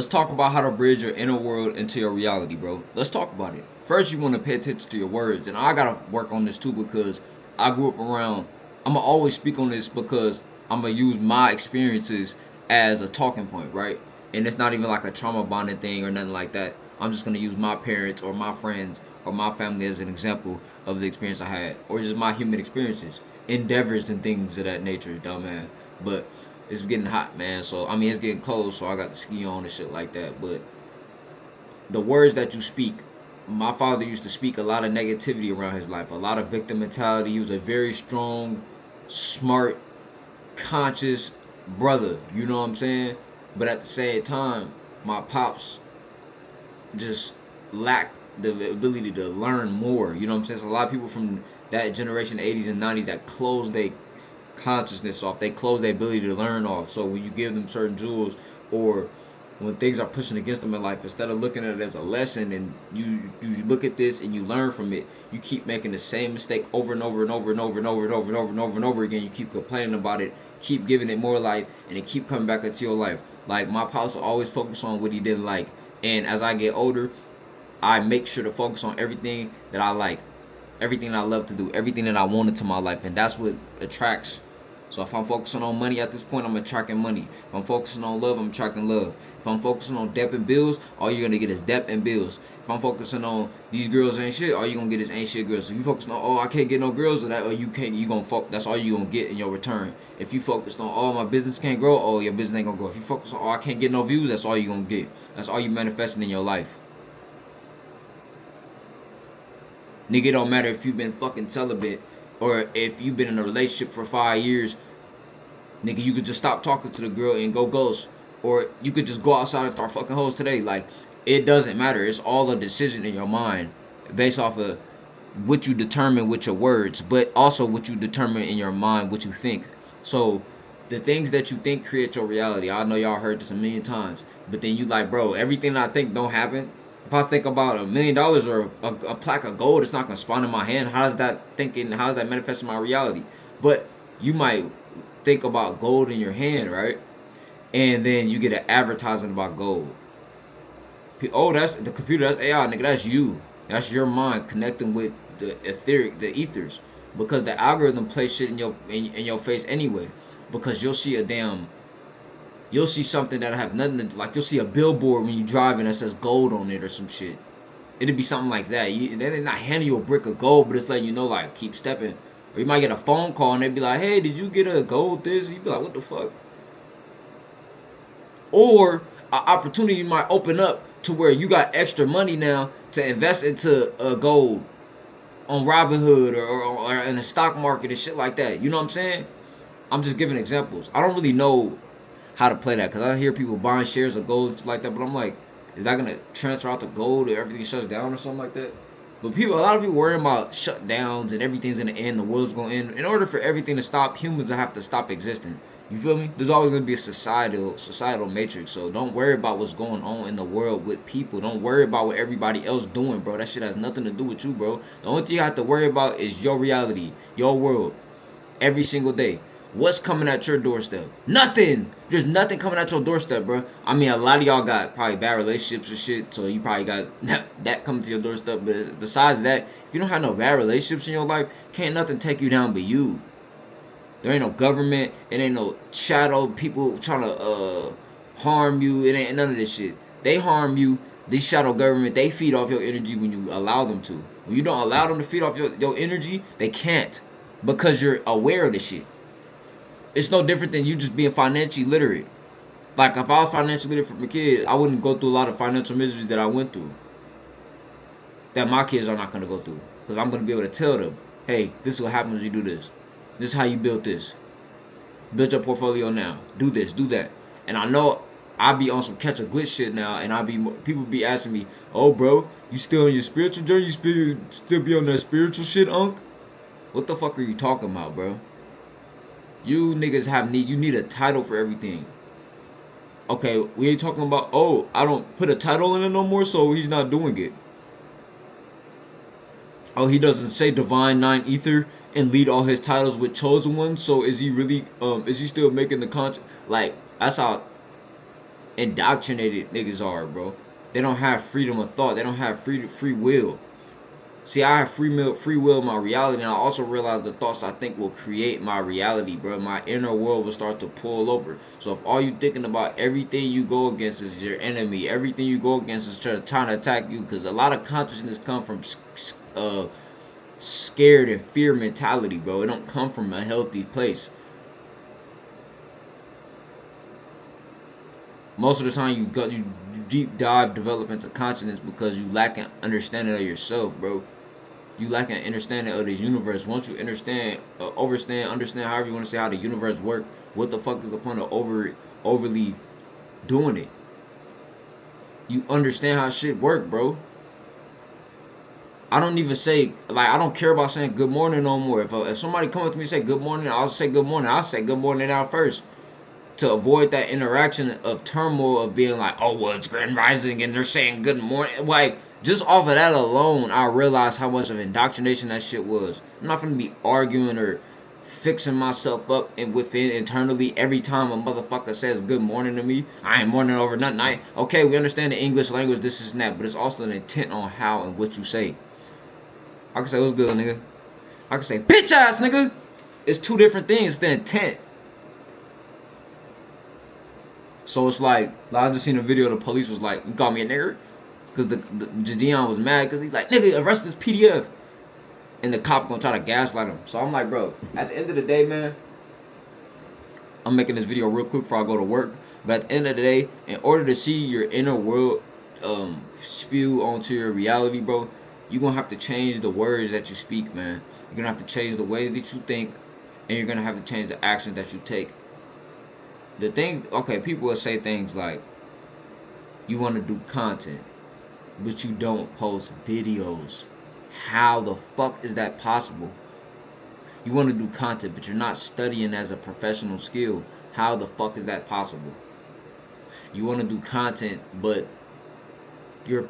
Let's talk about how to bridge your inner world into your reality, bro. Let's talk about it. First, you want to pay attention to your words, and I gotta work on this too because I grew up around. I'm gonna always speak on this because I'm gonna use my experiences as a talking point, right? And it's not even like a trauma bonding thing or nothing like that. I'm just gonna use my parents or my friends or my family as an example of the experience I had, or just my human experiences, endeavors, and things of that nature, dumb man. But it's getting hot, man. So I mean, it's getting cold, so I got the ski on and shit like that. But the words that you speak, my father used to speak a lot of negativity around his life, a lot of victim mentality. He was a very strong, smart, conscious brother. You know what I'm saying? But at the same time, my pops just lacked the ability to learn more. You know what I'm saying? So a lot of people from that generation, the 80s and 90s, that closed their consciousness off. They close their ability to learn off. So when you give them certain jewels, or when things are pushing against them in life, instead of looking at it as a lesson and you look at this and you learn from it, you keep making the same mistake over and over and over and over and over and over and over and over and over again. You keep complaining about it, keep giving it more life, and it keep coming back into your life. Like my pops will always focus on what he didn't like, and as I get older, I make sure to focus on everything that I like, everything that I love to do, everything that I want into my life, and that's what attracts. So if I'm focusing on money at this point, I'm attracting money. If I'm focusing on love, I'm attracting love. If I'm focusing on debt and bills, all you're gonna get is debt and bills. If I'm focusing on these girls ain't shit, all you're gonna get is ain't shit girls. If you focus on, oh, I can't get no girls, or that, or you can't, you gonna that's all you gonna get in your return. If you focused on, oh, my business can't grow, oh, your business ain't gonna grow. If you focus on, oh, I can't get no views, that's all you gonna get. That's all you manifesting in your life. Nigga, it don't matter if you've been fucking celibate or if you've been in a relationship for 5 years. Nigga, you could just stop talking to the girl and go ghost. Or you could just go outside and start fucking hoes today. Like, it doesn't matter. It's all a decision in your mind based off of what you determine with your words, but also what you determine in your mind, what you think. So, the things that you think create your reality. I know y'all heard this a million times. But then you like, bro, everything I think don't happen. If I think about $1,000,000 or a plaque of gold, it's not gonna spawn in my hand. How's that thinking? How's that manifesting my reality? But you might think about gold in your hand, right? And then you get an advertisement about gold. Oh, that's the computer. That's AI, nigga. That's you. That's your mind connecting with the ethers, because the algorithm plays shit in your face anyway. Because you'll see something that have nothing to, like, you'll see a billboard when you driving that says gold on it or some shit. It'd be something like that. They're not handing you a brick of gold, but it's letting you know, like, keep stepping. Or you might get a phone call and they'd be like, hey, did you get a gold this? You'd be like, what the fuck? Or an opportunity might open up to where you got extra money now to invest into gold on Robinhood or in the stock market and shit like that. You know what I'm saying? I'm just giving examples. I don't really know how to play that because I hear people buying shares of gold and shit like that, but I'm like, is that gonna transfer out to gold or everything shuts down or something like that? But a lot of people worrying about shutdowns and everything's gonna end, the world's gonna end. In order for everything to stop, humans will have to stop existing. You feel me? There's always gonna be a societal matrix. So don't worry about what's going on in the world with people. Don't worry about what everybody else doing, bro. That shit has nothing to do with you, bro. The only thing you have to worry about is your reality, your world, every single day. What's coming at your doorstep? Nothing. There's nothing coming at your doorstep, bro. I mean, a lot of y'all got probably bad relationships and shit, so you probably got that coming to your doorstep. But besides that, if you don't have no bad relationships in your life, can't nothing take you down but you. There ain't no government. It ain't no shadow people trying to harm you. It ain't none of this shit. They harm you. This shadow government, they feed off your energy when you allow them to. When you don't allow them to feed off your energy, they can't, because you're aware of this shit. It's no different than you just being financially literate. Like, if I was financially literate from a kid, I wouldn't go through a lot of financial misery that I went through, that my kids are not going to go through. Because I'm going to be able to tell them, hey, this is what happens when you do this. This is how you build this. Build your portfolio now. Do this, do that. And I know I be on some catch a glitch shit now, and people be asking me, oh, bro, you still on your spiritual journey? You still be on that spiritual shit, Unc? What the fuck are you talking about, bro? You niggas you need a title for everything. Okay, we ain't talking about, oh, I don't put a title in it no more, so he's not doing it. Oh, he doesn't say Divine Nine Ether and lead all his titles with Chosen One, so is he really, is he still making the content? Like, that's how indoctrinated niggas are, bro. They don't have freedom of thought. They don't have free will. See, I have free will in my reality, and I also realize the thoughts I think will create my reality, bro. My inner world will start to pull over. So if all you thinking about, everything you go against is your enemy, everything you go against is trying to attack you, because a lot of consciousness come from scared and fear mentality, bro. It don't come from a healthy place. Most of the time, you deep dive develop into consciousness because you lack an understanding of yourself, bro. You lack an understanding of this universe. Once you understand, understand, however you want to say how the universe works, what the fuck is the point of overly doing it? You understand how shit work, bro. I don't even say, like, I don't care about saying good morning no more. If somebody come up to me and say good morning, I'll say good morning. I'll say good morning now first, to avoid that interaction of turmoil of being like, oh, well, it's Grand Rising and they're saying good morning. Like, just off of that alone, I realized how much of indoctrination that shit was. I'm not gonna be arguing or fixing myself up and within internally every time a motherfucker says good morning to me. I ain't morning over nothing. Okay, we understand the English language, this is that, but it's also an intent on how and what you say. I can say what's good, nigga. I can say bitch ass, nigga. It's two different things. The intent. So it's like I just seen a video. The police was like, "You call me a nigger," because the Jadion was mad because he's like, "Nigga, arrest this PDF," and the cop gonna try to gaslight him. So I'm like, bro, at the end of the day, man, I'm making this video real quick before I go to work. But at the end of the day, in order to see your inner world spew onto your reality, bro, you're gonna have to change the words that you speak, man. You're gonna have to change the way that you think, and you're gonna have to change the actions that you take. The things, okay, people will say things like, you want to do content, but you don't post videos. How the fuck is that possible? You want to do content, but you're not studying as a professional skill. How the fuck is that possible? You want to do content, but you're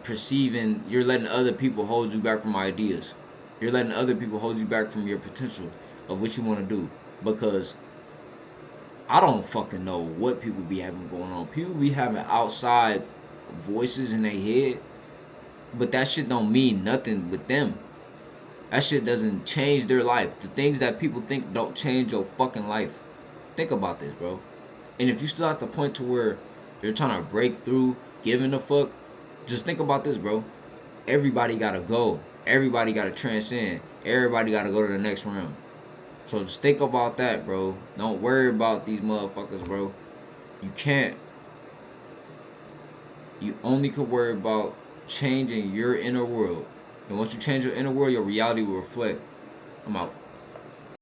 letting other people hold you back from ideas. You're letting other people hold you back from your potential of what you want to do. Because I don't fucking know what people be having going on. People be having outside voices in their head, but that shit don't mean nothing with them. That shit doesn't change their life. The things that people think don't change your fucking life. Think about this, bro. And if you still at the point to where you're trying to break through, giving a fuck, just think about this, bro. Everybody gotta go. Everybody gotta transcend. Everybody gotta go to the next round. So just think about that, bro. Don't worry about these motherfuckers, bro. You can't. You only can worry about changing your inner world. And once you change your inner world, your reality will reflect. I'm out.